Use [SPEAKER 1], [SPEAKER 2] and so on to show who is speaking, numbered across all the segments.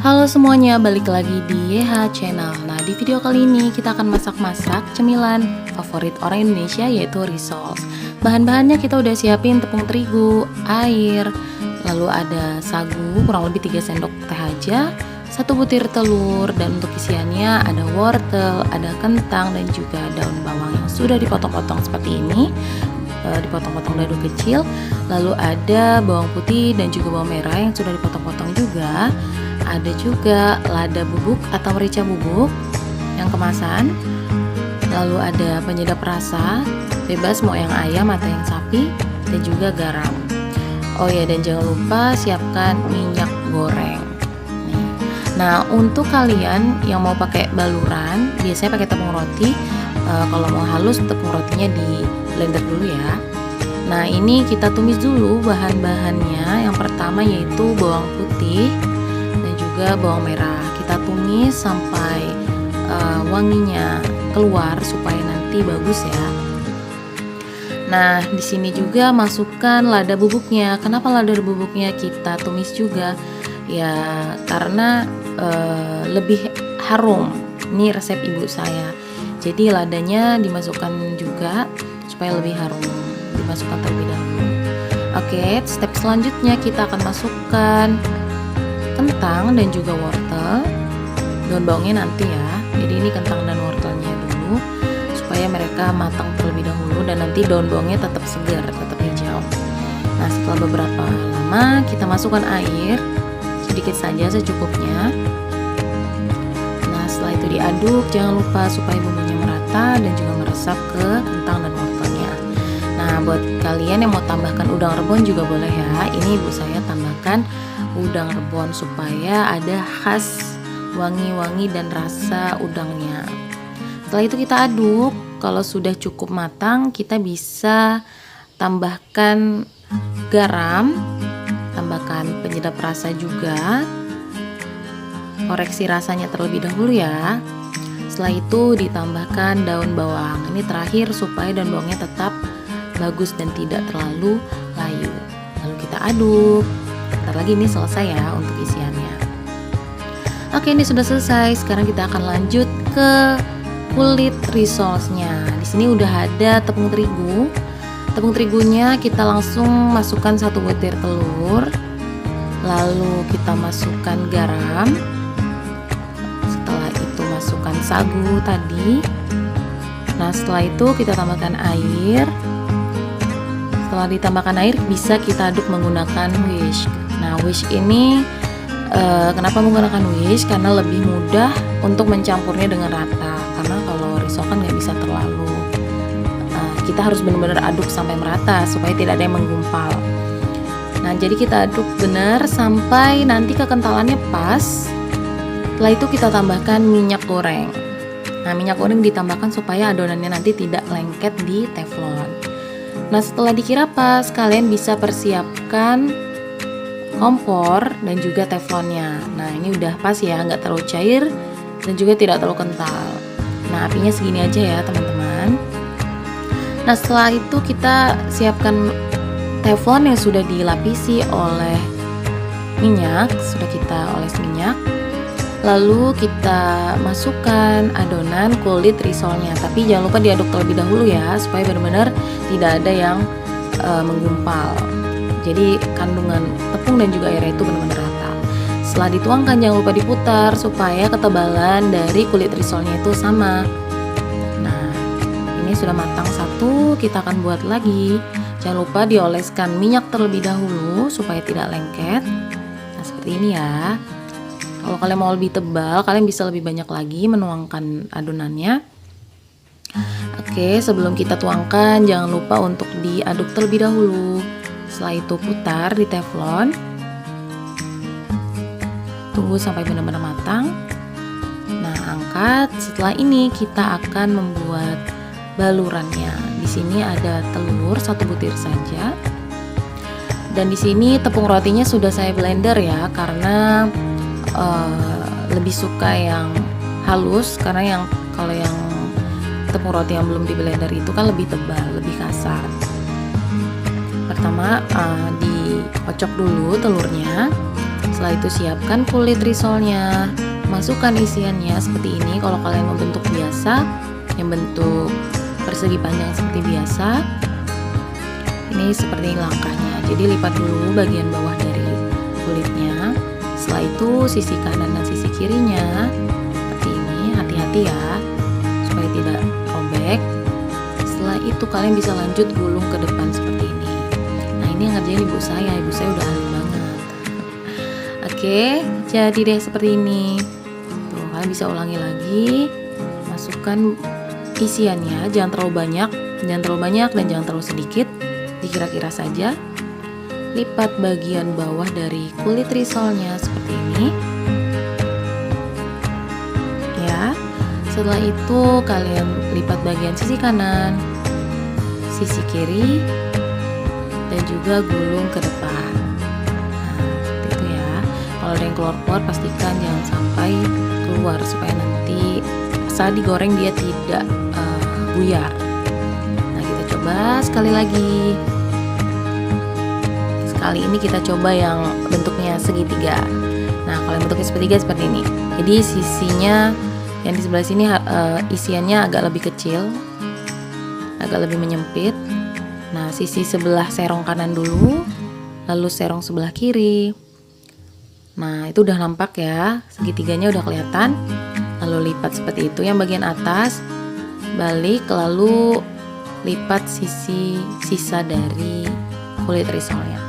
[SPEAKER 1] Halo semuanya, balik lagi di YH Channel. Nah, di video kali ini kita akan masak-masak cemilan favorit orang Indonesia yaitu risol. Bahan-bahannya kita udah siapin tepung terigu, air, lalu ada sagu kurang lebih 3 sendok teh aja, 1 butir telur, dan untuk isiannya ada wortel, ada kentang, dan juga daun bawang yang sudah dipotong-potong seperti ini, dipotong-potong dadu kecil. Lalu ada bawang putih dan juga bawang merah yang sudah dipotong-potong juga. Ada juga lada bubuk atau merica bubuk yang kemasan. Lalu ada penyedap rasa, bebas mau yang ayam atau yang sapi, dan juga garam. Oh ya, dan jangan lupa siapkan minyak goreng. Nah, untuk kalian yang mau pakai baluran, biasanya pakai tepung roti. Kalau mau halus, tepung rotinya di blender dulu ya. Nah, ini kita tumis dulu bahan-bahannya. Yang pertama yaitu bawang putih dan juga bawang merah. Kita tumis sampai wanginya keluar supaya nanti bagus ya. Nah, di sini juga masukkan lada bubuknya. Kenapa lada bubuknya kita tumis juga? Ya, karena lebih harum. Ini resep ibu saya. Jadi ladanya dimasukkan juga supaya lebih harum. Dimasukkan terlebih dahulu. Oke, step selanjutnya kita akan masukkan kentang dan juga wortel. Daun bawangnya nanti ya. Jadi ini kentang dan wortelnya dulu supaya mereka matang terlebih dahulu, dan nanti daun bawangnya tetap segar, tetap hijau. Nah, setelah beberapa lama kita masukkan air sedikit saja secukupnya. Nah, setelah itu diaduk, jangan lupa supaya bumbunya merata dan juga meresap ke kentang dan wortelnya. Nah, buat kalian yang mau tambahkan udang rebon juga boleh ya. Ini ibu saya tambahkan udang rebon supaya ada khas wangi-wangi dan rasa udangnya. Setelah itu kita aduk. Kalau sudah cukup matang, kita bisa tambahkan garam, tambahkan penyedap rasa juga. Koreksi rasanya terlebih dahulu ya. Setelah itu ditambahkan daun bawang. Ini terakhir supaya daun bawangnya tetap bagus dan tidak terlalu layu. Lalu kita aduk. Bentar lagi ini selesai ya untuk isiannya. Oke, ini sudah selesai. Sekarang kita akan lanjut ke kulit risolnya. Di sini udah ada tepung terigu. Tepung terigunya kita langsung masukkan 1 butir telur. Lalu kita masukkan garam. Setelah itu masukkan sagu tadi. Nah, setelah itu kita tambahkan air. Setelah ditambahkan air, bisa kita aduk menggunakan whisk. Nah, whisk ini kenapa menggunakan whisk? Karena lebih mudah untuk mencampurnya dengan rata. Karena kalau risol kan nggak bisa terlalu, kita harus benar-benar aduk sampai merata supaya tidak ada yang menggumpal. Nah, jadi kita aduk benar sampai nanti kekentalannya pas. Setelah itu kita tambahkan minyak goreng. Nah, minyak goreng ditambahkan supaya adonannya nanti tidak lengket di teflon. Nah, setelah dikira pas, kalian bisa persiapkan kompor dan juga teflonnya. Nah, ini udah pas ya, nggak terlalu cair dan juga tidak terlalu kental. Nah, apinya segini aja ya teman-teman. Nah, setelah itu kita siapkan teflon yang sudah dilapisi oleh minyak, sudah kita oles minyak. Lalu kita masukkan adonan kulit risolnya, tapi jangan lupa diaduk terlebih dahulu ya, supaya benar-benar tidak ada yang menggumpal. Jadi kandungan tepung dan juga airnya itu benar-benar rata. Setelah dituangkan, jangan lupa diputar supaya ketebalan dari kulit risolnya itu sama. Nah, ini sudah matang satu, kita akan buat lagi. Jangan lupa dioleskan minyak terlebih dahulu supaya tidak lengket. Nah, seperti ini ya. Kalau kalian mau lebih tebal, kalian bisa lebih banyak lagi menuangkan adonannya. Oke, sebelum kita tuangkan, jangan lupa untuk diaduk terlebih dahulu. Setelah itu putar di teflon. Tunggu sampai benar-benar matang. Nah, angkat. Setelah ini kita akan membuat balurannya. Di sini ada telur 1 butir saja. Dan di sini tepung rotinya sudah saya blender ya, karena lebih suka yang halus, karena kalau yang tepung roti yang belum di blender itu kan lebih tebal, lebih kasar. Pertama dikocok dulu telurnya. Setelah itu siapkan kulit risolnya, masukkan isiannya seperti ini. Kalau kalian mau bentuk biasa, yang bentuk persegi panjang seperti biasa, ini seperti ini langkahnya. Jadi lipat dulu bagian bawah dari kulitnya. Setelah itu sisi kanan dan sisi kirinya seperti ini. Hati-hati ya supaya tidak robek. Setelah itu kalian bisa lanjut gulung ke depan seperti ini. Nah, ini yang ngerjain ibu saya udah ahli banget. Oke, jadi deh seperti ini. Tuh, kalian bisa ulangi lagi. Masukkan isiannya, jangan terlalu banyak dan jangan terlalu sedikit. Dikira-kira saja. Lipat bagian bawah dari kulit risolnya seperti ini. Ya. Setelah itu kalian lipat bagian sisi kanan, sisi kiri, dan juga gulung ke depan. Nah, seperti itu ya. Kalau ada yang keluar-keluar, pastikan jangan sampai keluar supaya nanti saat digoreng dia tidak buyar. Nah, kita coba sekali lagi. Kali ini kita coba yang bentuknya segitiga. Nah, kalau yang bentuknya segitiga seperti ini. Jadi sisinya yang di sebelah sini isiannya agak lebih kecil, agak lebih menyempit. Nah, sisi sebelah serong kanan dulu, lalu serong sebelah kiri. Nah, itu udah nampak ya, segitiganya udah kelihatan. Lalu lipat seperti itu. Yang bagian atas balik, lalu lipat sisi sisa dari kulit risolnya.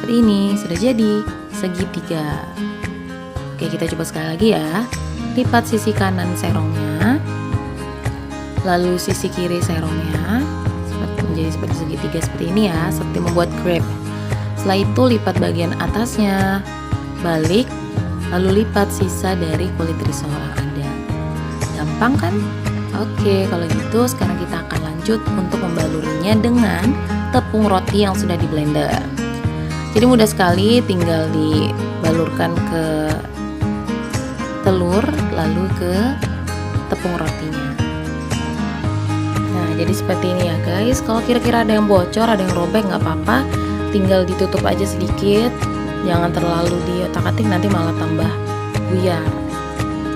[SPEAKER 1] Seperti ini, sudah jadi segitiga. Oke, kita coba sekali lagi ya. Lipat sisi kanan serongnya, lalu sisi kiri serongnya, menjadi seperti segitiga seperti ini ya, seperti membuat crepe. Setelah itu lipat bagian atasnya, balik, lalu lipat sisa dari kulit risol yang ada. Gampang kan? Oke, kalau gitu sekarang kita akan lanjut untuk membalurinya dengan tepung roti yang sudah di blender. Jadi mudah sekali, tinggal dibalurkan ke telur lalu ke tepung rotinya. Nah, jadi seperti ini ya guys. Kalau kira-kira ada yang bocor, ada yang robek, nggak apa-apa, tinggal ditutup aja sedikit. Jangan terlalu diotak-atik, nanti malah tambah buyar.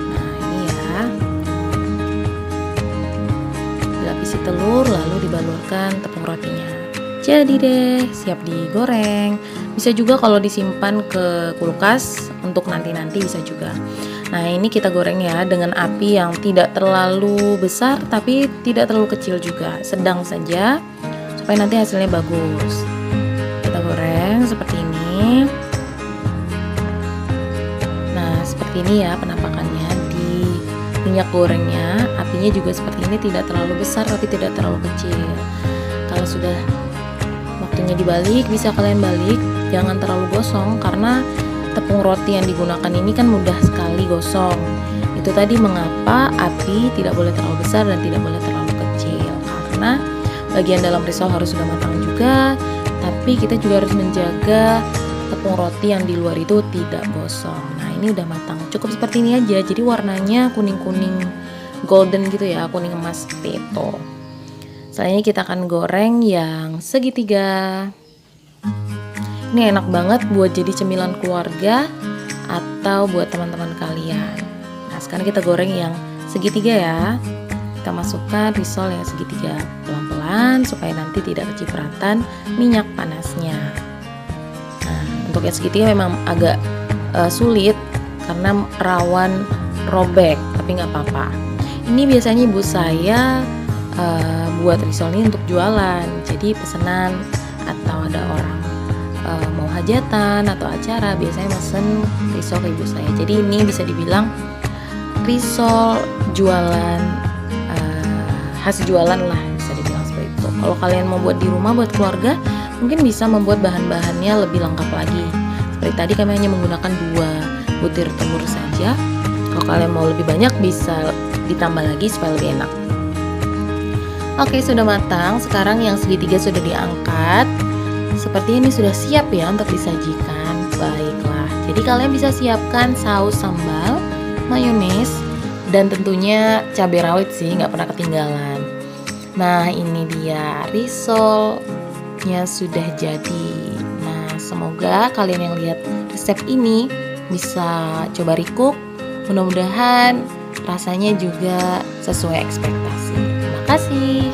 [SPEAKER 1] Nah, ini ya. Dilapisi telur lalu dibalurkan tepung rotinya. Jadi deh, siap digoreng. Bisa juga kalau disimpan ke kulkas untuk nanti-nanti bisa juga. Nah, ini kita goreng ya dengan api yang tidak terlalu besar tapi tidak terlalu kecil juga, sedang saja supaya nanti hasilnya bagus. Kita goreng seperti ini. Nah, seperti ini ya penampakannya di minyak gorengnya. Apinya juga seperti ini, tidak terlalu besar tapi tidak terlalu kecil. Kalau sudah waktunya dibalik, bisa kalian balik, jangan terlalu gosong karena tepung roti yang digunakan ini kan mudah sekali gosong. Itu tadi mengapa api tidak boleh terlalu besar dan tidak boleh terlalu kecil, karena bagian dalam risol harus sudah matang juga, tapi kita juga harus menjaga tepung roti yang di luar itu tidak gosong. Nah, ini udah matang, cukup seperti ini aja. Jadi warnanya kuning-kuning golden gitu ya, kuning emas seperti itu. Selanjutnya kita akan goreng yang segitiga. Ini enak banget buat jadi cemilan keluarga atau buat teman-teman kalian. Nah, sekarang kita goreng yang segitiga ya. Kita masukkan risol yang segitiga pelan-pelan supaya nanti tidak kecipratan minyak panasnya. Nah, untuk yang segitiga memang agak sulit karena rawan robek, tapi nggak apa-apa. Ini biasanya ibu saya buat risol ini untuk jualan. Jadi pesanan atau ada orang mau hajatan atau acara, biasanya mesen risol ke ibu saya. Jadi ini bisa dibilang risol jualan, khas jualan lah, bisa dibilang seperti itu. Kalau kalian mau buat di rumah buat keluarga, mungkin bisa membuat bahan-bahannya lebih lengkap lagi. Seperti tadi kami hanya menggunakan 2 butir telur saja. Kalau kalian mau lebih banyak bisa ditambah lagi supaya lebih enak. Oke, sudah matang. Sekarang yang segitiga sudah diangkat. Seperti ini sudah siap ya untuk disajikan. Baiklah, jadi kalian bisa siapkan saus sambal, mayones, dan tentunya cabai rawit sih, nggak pernah ketinggalan. Nah, ini dia risolnya sudah jadi. Nah, Semoga kalian yang lihat resep ini bisa coba recook. Mudah-mudahan rasanya juga sesuai ekspektasi. Terima kasih.